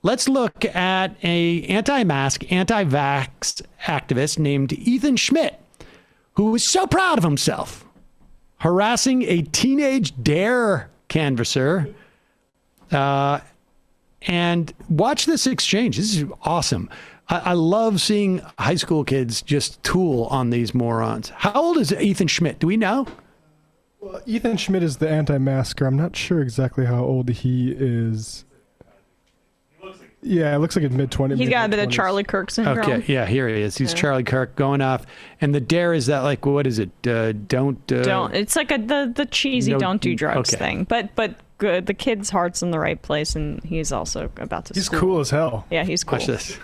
let's look at a anti-mask, anti-vax activist named Ethan Schmidt, who was so proud of himself, harassing a teenage D.A.R.E canvasser. And watch this exchange. This is awesome. I love seeing high school kids just tool on these morons. How old is Ethan Schmidt? Do we know? Well, Ethan Schmidt is the anti-masker. I'm not sure exactly how old he is. Yeah, it looks like in mid-20s. He's got a bit of Charlie Kirk syndrome. Okay, yeah, here he is. He's Charlie Kirk going off. And the D.A.R.E is that like, what is it? Don't. It's like the cheesy don't do drugs thing. But good. The kid's heart's in the right place, and he's also about to. He's cool as hell. Yeah, he's cool. Watch this.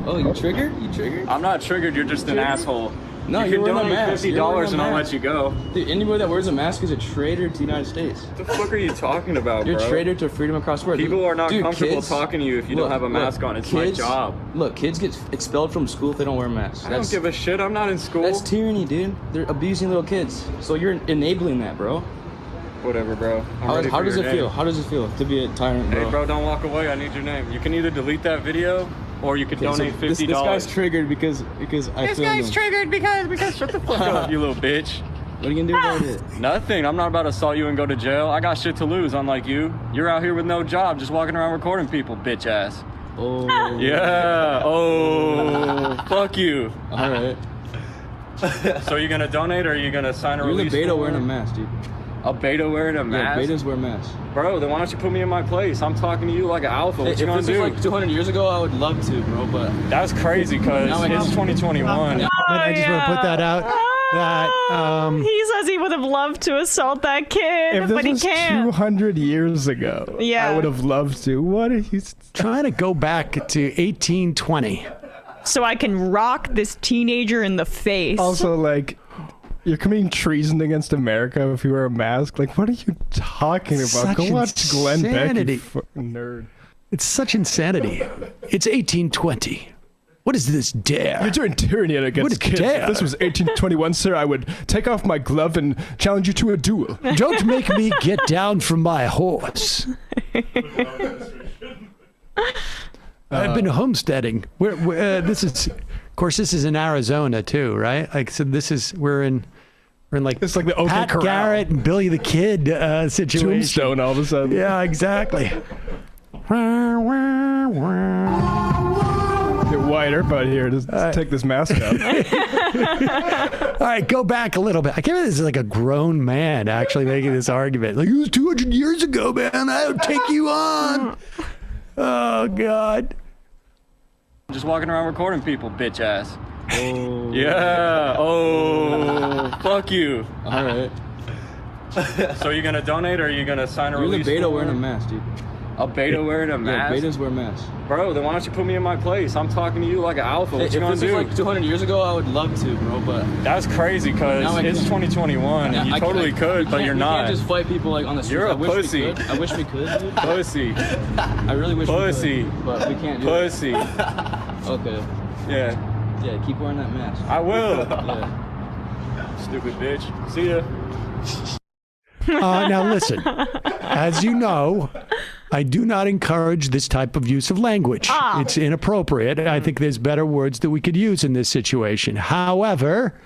Oh, you triggered? You triggered? I'm not triggered. You're just an asshole. No, you you're can wearing a donate mask. $50 and I'll let you go. Dude, anybody that wears a mask is a traitor to the United States. What the fuck are you talking about, You're bro? a traitor to freedom across the world. People are not Dude, comfortable kids, talking to you if you don't have a mask on. It's kids, my job. Look, kids get expelled from school if they don't wear masks. I don't give a shit. I'm not in school. That's tyranny, dude. They're abusing little kids. So you're enabling that, bro. Whatever, bro. How does it feel? How does it feel to be a tyrant, bro? Hey, bro, don't walk away. I need your name. You can either delete that video or you can donate $50. This guy's triggered because I This filmed guy's him. triggered because shut the fuck up, you little bitch. What are you gonna do about it? Nothing. I'm not about to assault you and go to jail. I got shit to lose, unlike you. You're out here with no job, just walking around recording people, bitch ass. Oh. Yeah. Oh. Fuck you. All right. So you're gonna donate or are you gonna sign a You're release? the beta form? wearing a mask, dude. A beta wearing a mask? Yeah, betas wear masks. Bro, then why don't you put me in my place? I'm talking to you like an alpha. What If you gonna this do? was like 200 years ago, I would love to, bro, but... That's crazy because it's 2021. I just want to put that out. That he says he would have loved to assault that kid, If but he this was can't. 200 years ago, Yeah. I would have loved to. What are you trying to go back to 1820. So I can rock this teenager in the face. Also, like, you're committing treason against America if you wear a mask. Like, what are you talking about? Such Go watch Glenn Beck, insanity. you fucking nerd. It's such insanity. It's 1820. What is this dare? You're doing tyranny What against is kids. dare? If this was 1821, sir, I would take off my glove and challenge you to a duel. Don't make me get down from my horse. I've been homesteading. This is, of course, this is in Arizona too, right? Like, so this is we're in like It's like the OK Pat Corral. Garrett and Billy the Kid situation. Tombstone all of a sudden. Yeah, exactly. Get Wyatt Earp out here to take this mask off. All right, go back a little bit. I can't believe this is like a grown man actually making this argument. Like, it was 200 years ago, man. I would take you on. Oh, God. Just walking around recording people, bitch ass. Oh. Yeah. Oh. Fuck you. All right. So you're gonna donate or are you gonna sign a You're the release? beta form? wearing a mask, dude. A beta wearing a mask? Yeah, betas wear masks. Bro, then why don't you put me in my place? I'm talking to you like an alpha. What If you gonna this do? was like 200 years ago, I would love to, bro, but... That's crazy because Now I it's can't. 2021 and you totally could, but you're We not. can't just fight people like on the street. You're a I wish pussy. We could. I wish we could, dude. Pussy. I really wish Pussy. we could, but we can't do Pussy. it. Okay. Yeah. Yeah, keep wearing that mask. I will. Yeah. Stupid bitch. See ya. Now, listen, as you know, I do not encourage this type of use of language. It's inappropriate. I think there's better words that we could use in this situation. However,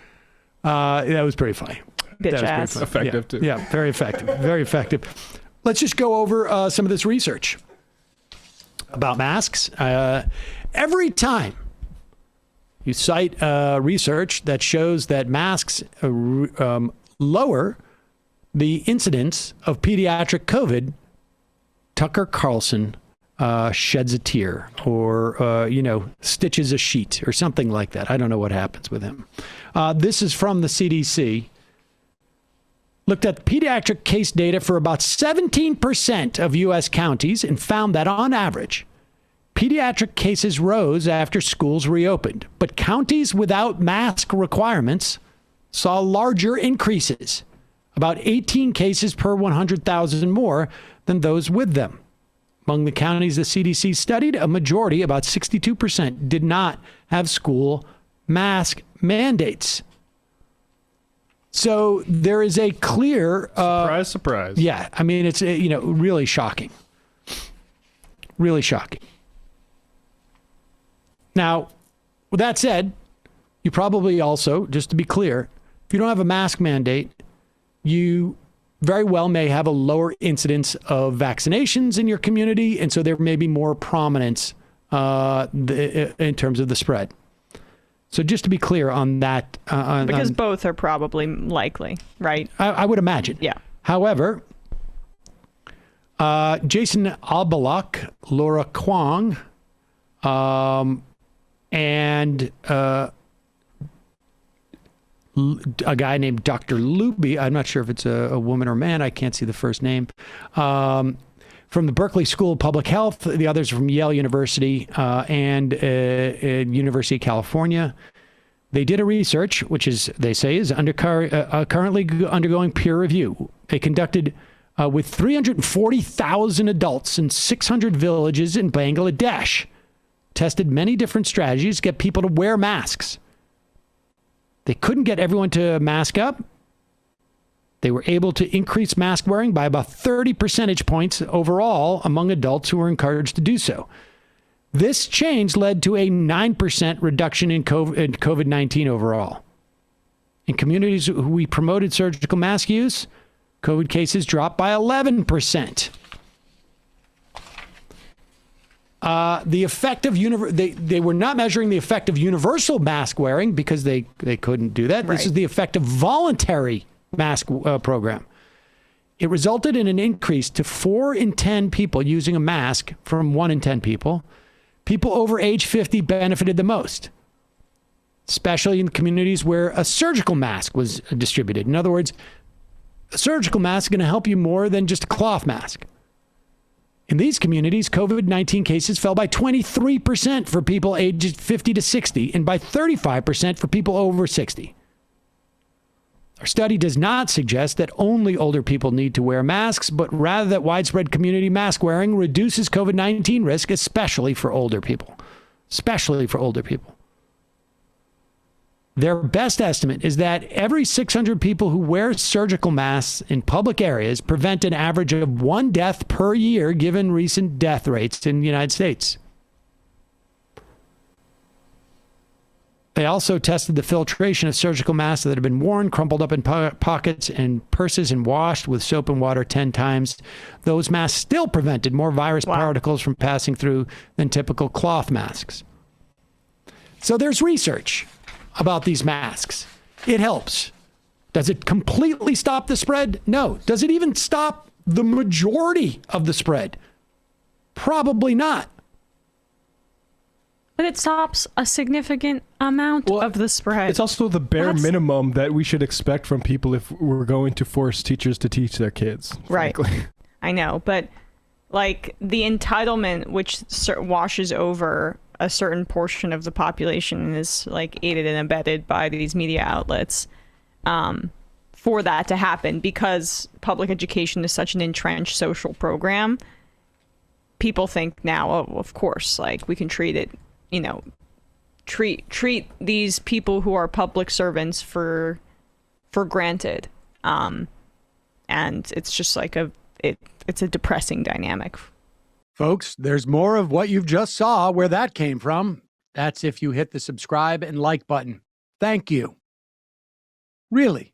that was pretty funny. Bitch That was ass. pretty funny. Effective, too. Yeah, very effective. Very effective. Let's just go over some of this research about masks. Every time you cite research that shows that masks lower the incidence of pediatric COVID, Tucker Carlson sheds a tear or, stitches a sheet or something like that. I don't know what happens with him. This is from the CDC. Looked at pediatric case data for about 17% of U.S. counties and found that on average, pediatric cases rose after schools reopened. But counties without mask requirements saw larger increases, about 18 cases per 100,000 more than those with them. Among the counties the CDC studied, a majority, about 62%, did not have school mask mandates. So there is a clear... Surprise, surprise. Yeah, I mean, it's, really shocking. Really shocking. Now, with that said, you probably also, just to be clear, if you don't have a mask mandate, you very well may have a lower incidence of vaccinations in your community, and so there may be more prominence in terms of the spread. So just to be clear on that. Because both are probably likely, right? I would imagine. Yeah. However, Jason Albalak, Laura Kwong, and a guy named Dr. Luby, I'm not sure if it's a woman or man, I can't see the first name, from the Berkeley School of Public Health. The others are from Yale University and University of California. They did a research, which is, they say, is currently undergoing peer review. They conducted with 340,000 adults in 600 villages in Bangladesh, tested many different strategies to get people to wear masks. They couldn't get everyone to mask up. They were able to increase mask wearing by about 30 percentage points overall among adults who were encouraged to do so. This change led to a 9% reduction in COVID-19 overall. In communities where we promoted surgical mask use, COVID cases dropped by 11%. The effect of they were not measuring the effect of universal mask wearing because they couldn't do that. Right. This is the effect of voluntary mask program. It resulted in an increase to 4 in 10 people using a mask from 1 in 10 people. People over age 50 benefited the most, especially in the communities where a surgical mask was distributed. In other words, a surgical mask is going to help you more than just a cloth mask. In these communities, COVID-19 cases fell by 23% for people aged 50 to 60 and by 35% for people over 60. Our study does not suggest that only older people need to wear masks, but rather that widespread community mask wearing reduces COVID-19 risk, especially for older people. Especially for older people. Their best estimate is that every 600 people who wear surgical masks in public areas prevent an average of 1 death per year, given recent death rates in the United States. They also tested the filtration of surgical masks that had been worn, crumpled up in pockets and purses, and washed with soap and water 10 times. Those masks still prevented more virus particles from passing through than typical cloth masks. So there's research about these masks. It helps. Does it completely stop the spread? No. Does it even stop the majority of the spread? Probably not. But it stops a significant amount of the spread. It's also the bare minimum that we should expect from people if we're going to force teachers to teach their kids. Right. I know, but like the entitlement, which washes over a certain portion of the population and is like aided and abetted by these media outlets, for that to happen, because public education is such an entrenched social program, people think now, oh, of course, like we can treat it, you know, treat these people who are public servants for granted. And it's just like it's a depressing dynamic. Folks, there's more of what you've just saw where that came from. That's if you hit the subscribe and like button. Thank you. Really,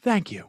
thank you.